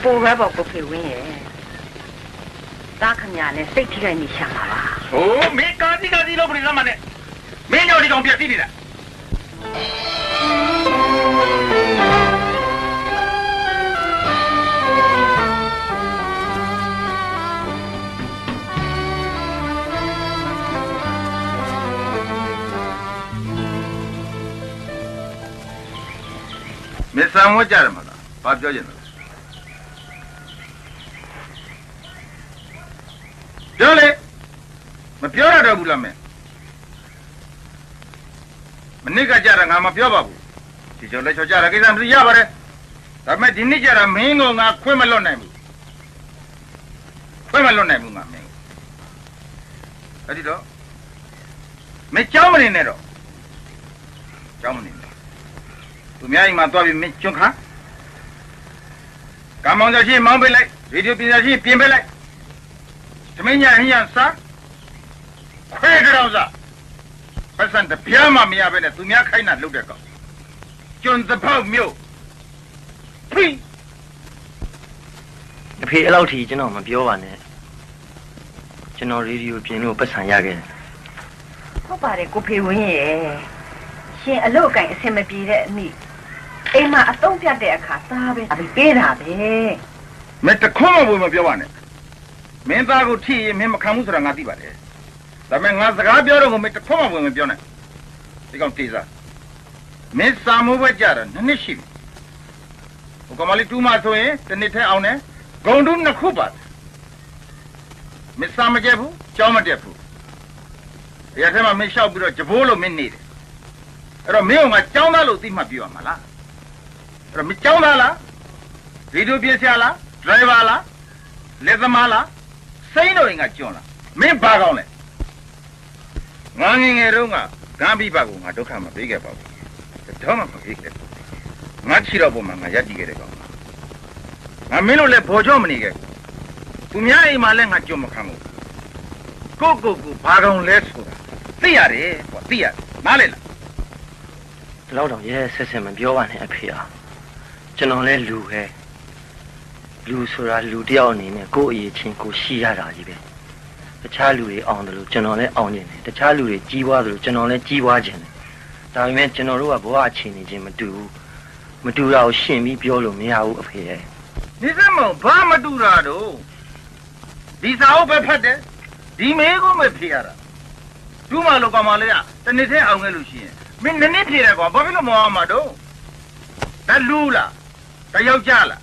ပိုပဲပေါ့ကိုဖေဝင်းရဲ့တားခမညာနဲ့စိတ်ထိခိုက်နေရှာမှာပါဟိုမင်းကာစီလို့ပြင်စမ်းမနဲ့မင်းတို့ဒီကောင်ပြက်စီးနေတာမစ္စံဝတ်ကြတယ်မလားဘာပြောချင်လဲပြောလေမပြောရတော့ဘူးလားမင်းမနစ်ကကြတာငါမပြောပါဘူးဒီကြောင့်လက်ချောကြတာကိစ္စမသိရပါတယ်ဒါပေမဲ့ဒီနေ့ကြတာမင်းကငါခွင့်မလွတ်နိုင်ဘူးငါမင်းအဲ့ဒီတော့မင်းကြောင်းမနေနဲ့တော့ကြောင်းမနေနဲ့သူများအိမ်မှာသွားပြီးမင်းကျွန်းခါကမောင်ကြရှိမောင်းပေးလိုက်ရေဒီယိုပညာရှိပြင်ပေးလိုက်သမင်းညာဟင်းရစားခွဲကြောင်စားပတ်စံတပြားမှမရပဲနဲ့သူများခိုင်းတာလုပ်တဲ့ကောင်ကျွန်းသဖောက်မြို့ဖိအဖေအဲ့လောက်ထိကျွန်တော်မပြောပါနဲ့ကျွန်တော်ရေဒီယိုပြင်လို့ပတ်စံရခဲ့တယ်ဟုတ်ပါတယ်ကိုဖေဝင်းရဲ့ရှင်အလုပ်အကင်အဆင်မပြေတဲ့အမိအိမ်မှာအသုံးပြတဲ့အခါသားပဲပေးတာပဲမင်းတခွန်းမပြောပါနဲ့မင်းသားကိုထိရင်မင်းမခံဘူးဆိုတာငါသိပါတယ်ဒါပေမဲ့ငါစကားပြောတော့ကိုမင်းတခွန်းမပြောနဲ့ဒီကောင်တေးစားမင်းစာမိုးပဲကြတာနှစ်ရှိပြီဟိုကမလေးတူးမှဆိုရင်တနေ့ထဲအောင်တယ်ဂုံတူးနှစ်ခုပါတယ်မင်းစာမကြက်ဘူးကြောင်းမတက်ဘူးဒီအထက်မှာမင်းလျှောက်ပြီးတော့ကြဘိုးလို့မင်းနေတယ်အဲ့တော့မင်းကကြောင်းသားလို့သိမှပြောရမှာလားအဲ့တော့မင်းကြောင်းသားလားဗီဒီယိုပြဆရာလားဒရိုင်ဘာလားလက်သမားလားစိမ့်တော်ရင်ကကျွန်းလားမင်းဘာကောင်းလဲငါငယ်ငယ်တုန်းကဂမ်ဘီဘကိုငါဒုက္ခမပေးခဲ့ပါဘူးတော့မှမပေးခဲ့ငါချီတော့ပုံမှာငါရက်တည်ခဲ့တဲ့ကောင်ငါမင်းတို့လည်းဘော်ချောမနေခဲ့သူများအိမ်မှာလည်းငါကျွန်းမခံဘူးကိုဘာကောင်းလဲဆိုတာသိရတယ်ကွာသိရတယ်နားလေလားဒီလောက်တော့ရဲဆက်မပြောပါနဲ့အဖေอ่ะကျွန်တော်လဲလူပဲလူဆိုတာလူတယောက်အနေနဲ့ကိုယ့်အရေးချင်းကိုရှိရတာကြီးပဲတခြားလူတွေအောင်တယ်လို့ကျွန်တော်လည်းအောင်နေတယ်တခြားလူတွေကြီးပွားတယ်လို့ကျွန်တော်လည်းကြီးပွားခြင်းတယ်ဒါပေမဲ့ကျွန်တော်တို့ကဘဝအခြေအနေချင်းမတူဘူးမတူတာကိုရှင်းပြီးပြောလို့မရဘူးအဖေရဲ့နေစမောင်ဘာမတူတာတော့ဒီစာအုပ်ပဲဖတ်တယ်ဒီမေးကိုမဖြေရတာဒူးမလို့ကောင်မလေးကတနေ့ထဲအောင်ခဲ့လို့ရှိရင်မင်းနည်းနည်းဖြေတယ်ကွာဘာဖြစ်လို့မအောင်မှာတော့ဒါလူလားဒါယောက်ျားလား